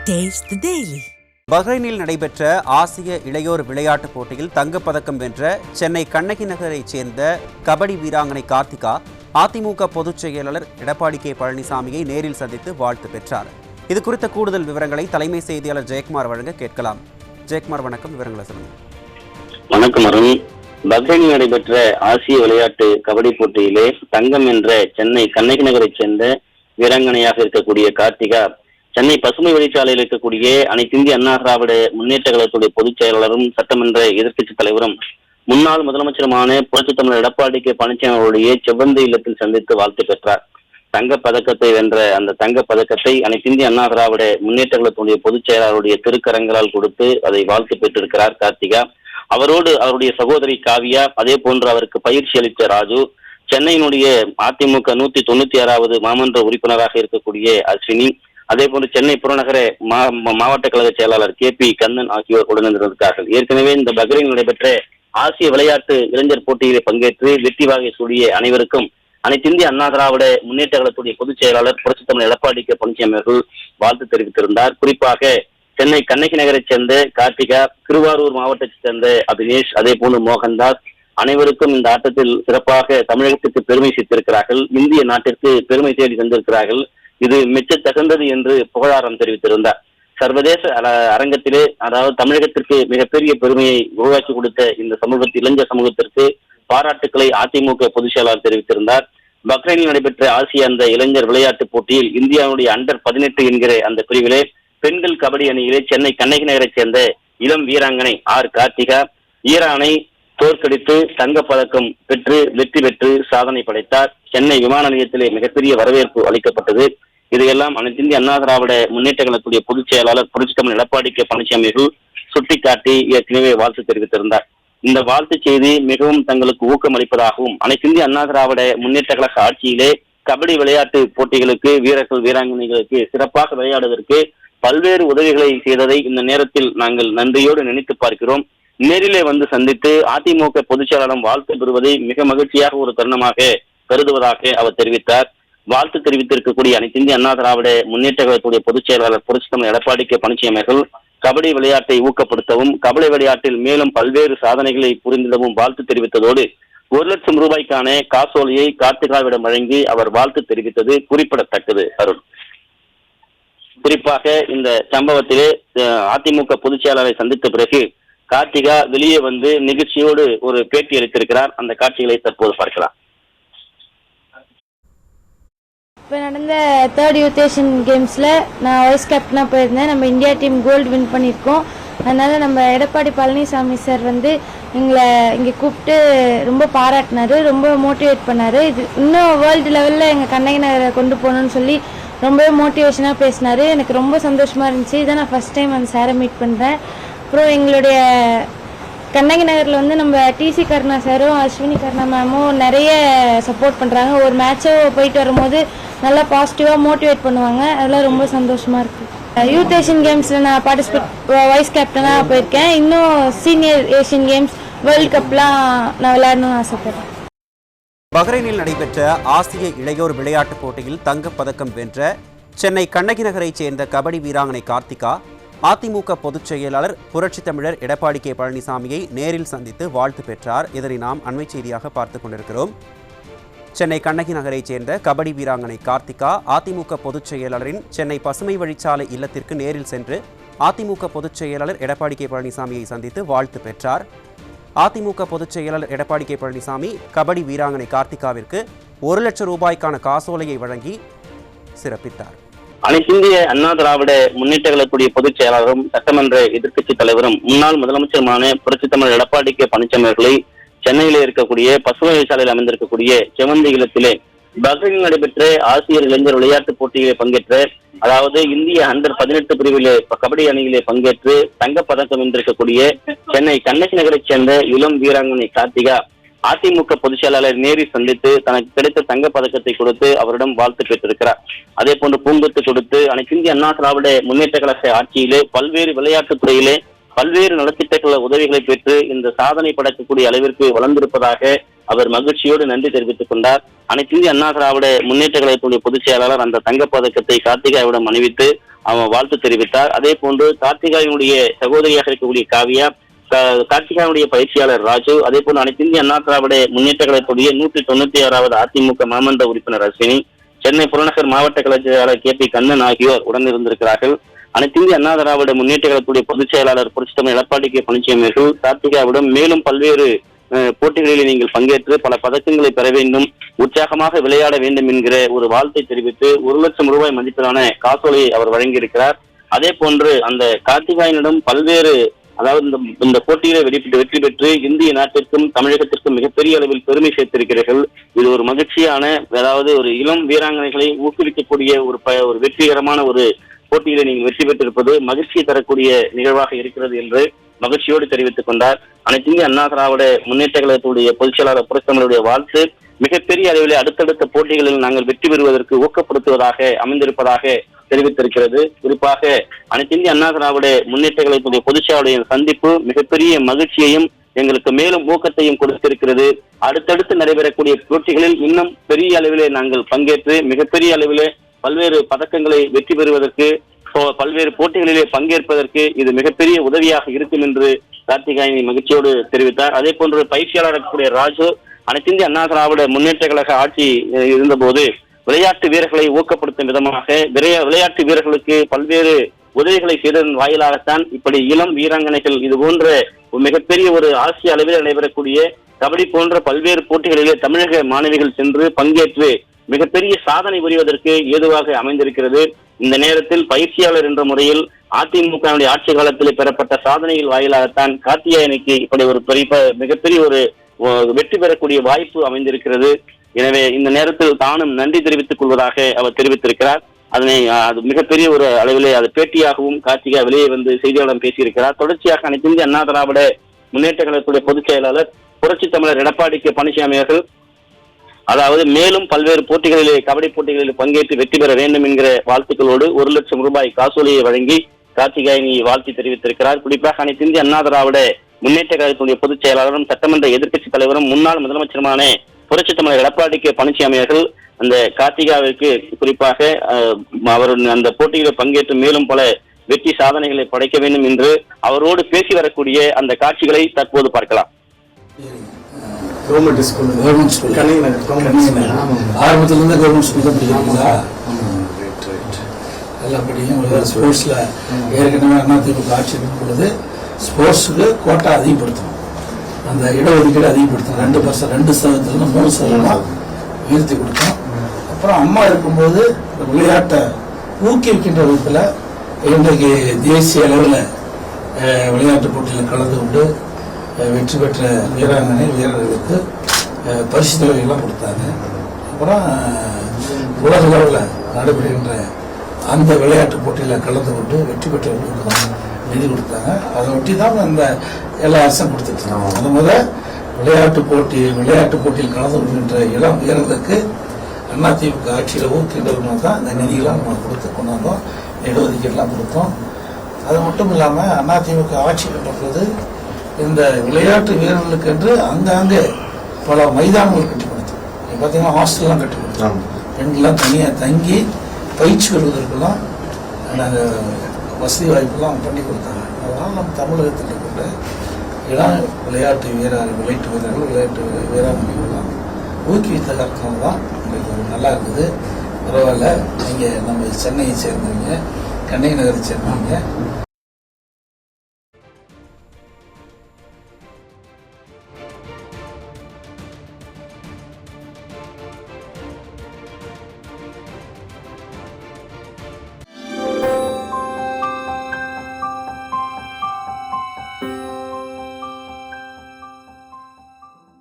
Taste the Daily. பஹ்ரைனில் நடைபெற்ற ஆசிய இளையோர் விளையாட்டுப் போட்டியில் தங்கப்பதக்கம் வென்ற சென்னை கண்ணகி நகரைச் சேர்ந்த கபடி வீராங்கனை கார்த்திகா அதிமுக பொதுச் செயலாளர் எடப்பாடி கே பழனிசாமியை நேரில் சந்தித்து வாழ்த்து பெற்றார். இது குறித்த கூடுதல் விவரங்களை தலைமை செய்தியாளர் ஜெயக்குமார் வழங்க கேட்கலாம். ஜெயக்குமார், வணக்கம். விவரங்களை சொல்லுங்க. வணக்கம் அருண். பஹ்ரைனில் நடைபெற்ற ஆசிய விளையாட்டு கபடி போட்டியிலே தங்கம் என்ற சென்னை கண்ணகி நகரைச் சேர்ந்த வீராங்கனையாக இருக்கக்கூடிய கார்த்திகா சென்னை பசுமை வழிச்சாலையில் இருக்கக்கூடிய அனைத்து இந்திய அண்ணா திராவிட முன்னேற்ற கழகத்துடைய பொதுச் செயலாளரும் சட்டமன்ற எதிர்க்கட்சித் தலைவரும் முன்னாள் முதலமைச்சருமான புரட்சித் தமிழர் எடப்பாடி கே பழனிசாமி அவருடைய செவ்வந்தி இல்லத்தில் சந்தித்து வாழ்த்து பெற்றார். தங்கப் பதக்கத்தை வென்ற அந்த தங்கப் பதக்கத்தை அனைத்து இந்திய அண்ணா திராவிட முன்னேற்ற கழகத்துடைய பொதுச் செயலாளருடைய திருக்கரங்களால் கொடுத்து அதை வாழ்த்து பெற்றிருக்கிறார் கார்த்திகா. அவரோடு அவருடைய சகோதரி காவியா, அதே போன்று அவருக்கு பயிற்சி அளித்த ராஜு, சென்னையினுடைய அதிமுக 196வது மாமன்ற உறுப்பினராக இருக்கக்கூடிய அஸ்வினி, அதே போன்று சென்னை புறநகர மாவட்ட கழக செயலாளர் KP கண்ணன் ஆகியோர் உடனிருந்திருக்கிறார்கள். ஏற்கனவே இந்த பஹ்ரைனில் நடைபெற்ற ஆசிய விளையாட்டு இளைஞர் போட்டியிலே பங்கேற்று வெற்றி வாகை சூடிய அனைவருக்கும் அனைத்து இந்திய அண்ணா திராவிட முன்னேற்ற கழகத்துடைய பொதுச் செயலாளர் புரட்சித் தமிழர் எடப்பாடி கே பழனிசாமி அவர்கள் வாழ்த்து தெரிவித்திருந்தார். குறிப்பாக சென்னை கண்ணகி நகரைச் சேர்ந்த கார்த்திகா, திருவாரூர் மாவட்டத்தைச் சேர்ந்த அபினேஷ், அதே போன்று மோகன்தாஸ் அனைவருக்கும் இந்த ஆட்டத்தில் சிறப்பாக தமிழகத்திற்கு பெருமை சேர்த்திருக்கிறார்கள். இந்திய நாட்டிற்கு பெருமை தேடி தந்திருக்கிறார்கள். இது மெச்ச தகுந்தது என்று புகழாரம் தெரிவித்திருந்தார். சர்வதேச அரங்கத்திலே, அதாவது தமிழகத்திற்கு மிகப்பெரிய பெருமையை உருவாக்கி கொடுத்த இந்த இளைஞர் சமூகத்திற்கு பாராட்டுக்களை அதிமுக பொதுச் செயலாளர் தெரிவித்திருந்தார். பஹ்ரைனில் நடைபெற்ற ஆசிய அந்த இளைஞர் விளையாட்டுப் போட்டியில் இந்தியாவுடைய அண்டர் 18 என்கிற அந்த பிரிவிலே பெண்கள் கபடி அணியிலே சென்னை கண்ணகி நகரைச் சேர்ந்த இளம் வீராங்கனை கார்த்திகா ஈரானை தோற்கடித்து தங்கப்பதக்கம் பெற்று வெற்றி பெற்று சாதனை படைத்தார். சென்னை விமான நிலையத்திலே மிகப்பெரிய வரவேற்பு அளிக்கப்பட்டது. இதையெல்லாம் அனைத்து இந்திய அண்ணா திராவிட முன்னேற்ற கழகத்துடைய பொதுச் செயலாளர் புரட்சித் தமிழர் எடப்பாடி கே பழனிசாமி சுட்டிக்காட்டி ஏற்கனவே வாழ்த்து தெரிவித்திருந்தார். இந்த வாழ்த்து செய்தி மிகவும் தங்களுக்கு ஊக்கம் அளிப்பதாகவும், அனைத்து இந்திய அண்ணா திராவிட முன்னேற்ற கழக ஆட்சியிலே கபடி விளையாட்டு போட்டிகளுக்கு வீரர்கள் வீராங்கனைகளுக்கு சிறப்பாக விளையாடுவதற்கு பல்வேறு உதவிகளை செய்ததை இந்த நேரத்தில் நாங்கள் நன்றியோடு நினைத்து பார்க்கிறோம். நேரிலே வந்து சந்தித்து அதிமுக பொதுச் செயலாளர் வாழ்த்து பெறுவதை மிக மகிழ்ச்சியாக ஒரு தருணமாக கருதுவதாக அவர் தெரிவித்தார். வாழ்த்து தெரிவித்திருக்கக்கூடிய அனைத்து இந்திய அண்ணா திராவிட முன்னேற்ற கழகத்துடைய பொதுச் செயலாளர் புரட்சித் தமிழர் எடப்பாடி கே பழனிசாமி அவர்கள் கபடி விளையாட்டை ஊக்கப்படுத்தவும் கபடி விளையாட்டில் மேலும் பல்வேறு சாதனைகளை புரிந்திடவும் வாழ்த்து தெரிவித்ததோடு 1 லட்சம் ரூபாய்க்கான காசோலையை கார்த்திகாவிடம் வழங்கி அவர் வாழ்த்து தெரிவித்தது குறிப்பிடத்தக்கது. அருண், குறிப்பாக இந்த சம்பவத்திலே அதிமுக பொதுச் செயலாளரை சந்தித்த பிறகு கார்த்திகா வெளியே வந்து நிகழ்ச்சியோடு ஒரு பேட்டி அளித்திருக்கிறார். அந்த காட்சிகளை தற்போது பார்க்கலாம். இப்போ நடந்த 3rd யூத் ஏஷியன் கேம்ஸில் நான் வைஸ் கேப்டனாக போயிருந்தேன். நம்ம இந்தியா டீம் கோல்டு வின் பண்ணியிருக்கோம். அதனால் நம்ம எடப்பாடி பழனிசாமி சார் வந்து எங்களை இங்கே கூப்பிட்டு ரொம்ப பாராட்டினார், ரொம்ப மோட்டிவேட் பண்ணார். இது இன்னும் வேர்ல்டு லெவலில் எங்கள் கண்ணகி நகரை கொண்டு போகணுன்னு சொல்லி ரொம்பவே மோட்டிவேஷனாக பேசினார். எனக்கு ரொம்ப சந்தோஷமாக இருந்துச்சு. இதான் நான் ஃபஸ்ட் டைம் அந்த சாரை மீட் பண்ணுறேன். அப்புறம் எங்களுடைய கண்ணகி நகரில் வந்து நம்ம TC கருணா சாரும் அஸ்வினி கருணா மேமும் நிறைய சப்போர்ட் பண்ணுறாங்க. ஒரு மேட்சோ போயிட்டு வரும்போது நல்லா பாசிட்டிவாக மோட்டிவேட் பண்ணுவாங்க. அதெல்லாம் ரொம்ப சந்தோஷமாக இருக்குது. யூத் ஏஷியன் கேம்ஸில் நான் வைஸ் கேப்டனாக போயிருக்கேன். இன்னும் சீனியர் ஏஷியன் கேம்ஸ், வேர்ல்டு கப்லாம் நான் விளையாடணும்னு ஆசைப்படுறேன். பஹ்ரைனில் நடைபெற்ற ஆசிய இளையோர் விளையாட்டுப் போட்டியில் தங்கப்பதக்கம் வென்ற சென்னை கண்ணகி நகரைச் சேர்ந்த கபடி வீராங்கனை கார்த்திகா அதிமுக பொதுச் செயலாளர் புரட்சித் தமிழர் எடப்பாடி கே பழனிசாமியை நேரில் சந்தித்து வாழ்த்து பெற்றார். இதனை நாம் அண்மை செய்தியாக பார்த்துக் கொண்டிருக்கிறோம். சென்னை கண்ணகி நகரைச் சேர்ந்த கபடி வீராங்கனை கார்த்திகா அதிமுக பொதுச் செயலாளரின் சென்னை பசுமை வழிச்சாலை இல்லத்திற்கு நேரில் சென்று அதிமுக பொதுச் செயலாளர் எடப்பாடி கே பழனிசாமியை சந்தித்து வாழ்த்து பெற்றார். அதிமுக பொதுச் செயலாளர் எடப்பாடி கே பழனிசாமி கபடி வீராங்கனை கார்த்திகாவிற்கு 1 லட்சம் ரூபாய்க்கான காசோலையை வழங்கி சிறப்பித்தார். அனைத்து இந்திய அண்ணா திராவிட முன்னேற்ற கழகத்துடைய பொதுச் செயலாளரும் சட்டமன்ற எதிர்க்கட்சித் தலைவரும் முன்னாள் முதலமைச்சருமான புரட்சித் தமிழர் எடப்பாடி கே பழனிசாமி அவர்களை சென்னையிலே இருக்கக்கூடிய பசுமை சாலையில் அமைந்திருக்கக்கூடிய செவந்தி இல்லத்திலே பஹ்ரைனில் நடைபெற்ற ஆசிய இளைஞர் விளையாட்டுப் போட்டியிலே பங்கேற்ற, அதாவது இந்திய அண்டர் 18 பிரிவிலே கபடி அணியிலே பங்கேற்று தங்கப்பதக்கம் வென்றிருக்கக்கூடிய சென்னை கண்ணகி நகரைச் சேர்ந்த இளம் வீராங்கனை கார்த்திகா அதிமுக பொதுச் செயலாளர் நேரில் சந்தித்து தனக்கு கிடைத்த தங்கப் பதக்கத்தை கொடுத்து அவரிடம் வாழ்த்து பெற்றிருக்கிறார். அதே போன்று பூங்கொத்து கொடுத்து அனைத்து இந்திய அண்ணா திராவிட முன்னேற்ற கழக ஆட்சியிலே பல்வேறு விளையாட்டுத் துறையிலே பல்வேறு நலத்திட்டங்கள உதவிகளை பெற்று இந்த சாதனை படைக்கக்கூடிய அளவிற்கு வளர்ந்திருப்பதாக அவர் மகிழ்ச்சியோடு நன்றி தெரிவித்துக் கொண்டார். அனைத்து இந்திய அண்ணா திராவிட முன்னேற்ற கழகத்துடைய பொதுச் செயலாளர் அந்த தங்கப்பதக்கத்தை கார்த்திகாவிடம் அணிவித்து அவர் வாழ்த்து தெரிவித்தார். அதே போன்று கார்த்திகாவினுடைய சகோதரியாக இருக்கக்கூடிய காவியா, கார்த்திகாவுடைய பயிற்சியாளர் ராஜு, அதே போன்று அனைத்து இந்திய அண்ணா திராவிட முன்னேற்ற கழகத்துடைய 196வது அதிமுக மாமன்ற உறுப்பினர் அஸ்வினி, சென்னை புறநகர் மாவட்ட கழக செயலாளர் KP கண்ணன் ஆகியோர் உடனிருந்திருக்கிறார்கள். அனைத்து இந்திய அண்ணா திராவிட முன்னேற்ற கழகத்துடைய பொதுச் செயலாளர் புரட்சித்தலைவர் எடப்பாடி K பழனிசாமி அவர்கள் கார்த்திகாவிடம் மேலும் பல்வேறு போட்டிகளில் நீங்கள் பங்கேற்று பல பதக்கங்களை பெற வேண்டும், உற்சாகமாக விளையாட வேண்டும் என்கிற ஒரு வாழ்த்தை தெரிவித்து 1 லட்சம் ரூபாய் மதிப்பிலான காசோலையை அவர் வழங்கியிருக்கிறார். அதே போன்று அந்த கார்த்திகாயனிடம் பல்வேறு இந்த போட்டியில வெற்றி பெற்று இந்திய நாட்டிற்கும் தமிழகத்திற்கும் மிகப்பெரிய அளவில் பெருமை சேர்த்திருக்கிறீர்கள். இது ஒரு மகிழ்ச்சியான, ஒரு இளம் வீராங்கனைகளை ஊக்குவிக்கக்கூடிய ஒரு வெற்றிகரமான ஒரு போட்டியில நீங்கள் வெற்றி பெற்றிருப்பது மகிழ்ச்சியை தரக்கூடிய நிகழ்வாக இருக்கிறது என்று மகிழ்ச்சியோடு தெரிவித்துக் கொண்டார். அனைத்து இந்திய அண்ணா திராவிட முன்னேற்ற கழகத்துடைய பொதுச் செயலாளர் புரட்சித்தலைவருடைய வாழ்த்து மிகப்பெரிய அளவில் அடுத்தடுத்த போட்டிகளில் நாங்கள் வெற்றி பெறுவதற்கு ஊக்கப்படுத்துவதாக அமைந்திருப்பதாக தெரிவித்திருக்கிறது. குறிப்பாக அனைத்து இந்திய அண்ணா திராவிட முன்னேற்ற கழகத்துடைய பொதுச் செயலாளருடைய சந்திப்பு மிகப்பெரிய மகிழ்ச்சியையும் எங்களுக்கு மேலும் ஊக்கத்தையும் கொடுத்திருக்கிறது. அடுத்தடுத்து நடைபெறக்கூடிய போட்டிகளில் இன்னும் பெரிய அளவிலே நாங்கள் பங்கேற்று மிகப்பெரிய அளவிலே பல்வேறு பதக்கங்களை வெற்றி பெறுவதற்கு, பல்வேறு போட்டிகளிலே பங்கேற்பதற்கு இது மிகப்பெரிய உதவியாக இருக்கும் என்று கார்த்திகாயனி மகிழ்ச்சியோடு தெரிவித்தார். அதே போன்று பயிற்சியாளர் இருக்கக்கூடிய ராஜு, அனைத்து இந்திய அண்ணா திராவிட முன்னேற்ற கழக ஆட்சி இருந்தபோது விளையாட்டு வீரர்களை ஊக்கப்படுத்தும் விதமாக விளையாட்டு வீரர்களுக்கு பல்வேறு உதவிகளை செய்ததன் வாயிலாகத்தான் இப்படி இளம் வீராங்கனைகள் இது போன்ற மிகப்பெரிய ஒரு ஆசிய அளவில் நடைபெறக்கூடிய கபடி போன்ற பல்வேறு போட்டிகளிலே தமிழக மாணவிகள் சென்று பங்கேற்று மிகப்பெரிய சாதனை புரிவதற்கு ஏதுவாக அமைந்திருக்கிறது. இந்த நேரத்தில் பயிற்சியாளர் என்ற முறையில் அதிமுக ஆட்சி காலத்தில் பெறப்பட்ட சாதனைகள் வாயிலாகத்தான் கார்த்திகாயனுக்கு இப்படி ஒரு மிகப்பெரிய ஒரு வெற்றி பெறக்கூடிய வாய்ப்பு அமைந்திருக்கிறது. எனவே இந்த நேரத்தில் தானும் நன்றி தெரிவித்துக் கொள்வதாக அவர் தெரிவித்திருக்கிறார். அது மிகப்பெரிய ஒரு அளவிலே அது பேட்டியாகவும் கார்த்திகா வெளியே வந்து செய்தியாளர்களிடம் பேசியிருக்கிறார். தொடர்ச்சியாக அனைத்து இந்திய அண்ணா திராவிட முன்னேற்ற கழகத்துடைய பொதுச் செயலாளர் புரட்சித் தமிழர் எடப்பாடி K பழனிசாமி அவர்கள் மேலும் பல்வேறு போட்டிகளிலே கபடி போட்டிகளில் பங்கேற்று வெற்றி பெற வேண்டும் என்கிற வாழ்த்துக்களோடு 1 லட்சம் ரூபாய் காசோலையை வழங்கி கார்த்திகாயனி வாழ்த்து தெரிவித்திருக்கிறார். குறிப்பாக அனைத்து இந்திய அண்ணா திராவிட முன்னேற்ற கழகத்துடைய பொதுச் செயலாளரும் சட்டமன்ற எதிர்க்கட்சி தலைவரும் முன்னாள் முதலமைச்சருமான புரட்சித் தமிழர் எடப்பாடி K பழனிசாமி அவர்கள் அந்த கார்த்திகாவிற்கு குறிப்பாக அவர் அந்த போட்டியில பங்கேற்று மேலும் பல வெற்றி சாதனைகளை படைக்க வேண்டும் என்று அவரோடு பேசி வரக்கூடிய அந்த காட்சிகளை தற்போது பார்க்கலாம். கவர்மெண்ட் ஸ்கூல் ஆரம்பத்துல இருந்து கவர்மெண்ட் ஸ்கூல் தான் படிக்கிறீங்களா? எல்லாப்படியும் ஸ்போர்ட்ஸ்ல ஏற்கனவே அதிமுக ஆட்சி இருக்கும் பொழுது ஸ்போர்ட்ஸுக்கு கோட்டா அதிகப்படுத்தணும், அந்த இடஒதுக்கீடு அதிகப்படுத்தணும். 2% 3% உயர்த்தி கொடுத்தோம். அப்புறம் அம்மா இருக்கும்போது விளையாட்டை ஊக்குவிக்கின்ற விதத்தில் இன்றைக்கு தேசிய அளவில் விளையாட்டு போட்டியில் கலந்து கொண்டு வெற்றி பெற்ற வீரர்களுக்கு பரிசு தொகைகள்லாம் கொடுத்தாங்க. அப்புறம் உலக அளவில் நடைபெறுகின்ற அந்த விளையாட்டு போட்டியில் கலந்து கொண்டு வெற்றி பெற்றவர்களுக்கு நிதி கொடுத்தாங்க. அதை ஒட்டி தான் அந்த எல்லா அரசும் கொடுத்துட்டு இருக்காங்க. முதல் விளையாட்டு போட்டியில் கலந்து கொள்கின்ற இளம் வீரர்களுக்கு அதிமுக ஆட்சியில் ஊக்குகின்றவங்க தான் இந்த நிதியெல்லாம் நம்ம கொடுத்து கொண்டாந்தோம், இடஒதுக்கீடுலாம் கொடுத்தோம். அது மட்டும் இல்லாமல் அதிமுக ஆட்சி பெற்றது இந்த விளையாட்டு வீரர்களுக்கு என்று அங்கங்கே பல மைதானங்கள் கட்டி கொடுத்தோம். பார்த்தீங்கன்னா ஹாஸ்டல்லாம் கட்டி கொடுத்தோம். பெண்கள்லாம் தனியாக தங்கி பயிற்சி பெறுவதற்கெல்லாம் நாங்கள் வசதி வாய்ப்பெல்லாம் பண்ணி கொடுத்தாங்க. அதனால் நம்ம தமிழகத்தில் இருக்கிற இளம் விளையாட்டு வீரர்கள் விளையாட்டு வீராங்கனைகள்லாம் ஊக்குவித்த காரணம் தான் எங்களுக்கு நல்லா இருக்குது. பரவாயில்ல, நீங்கள் நம்ம சென்னையை சேர்ந்தவங்க, கண்ணகி நகரை சேர்ந்தவங்க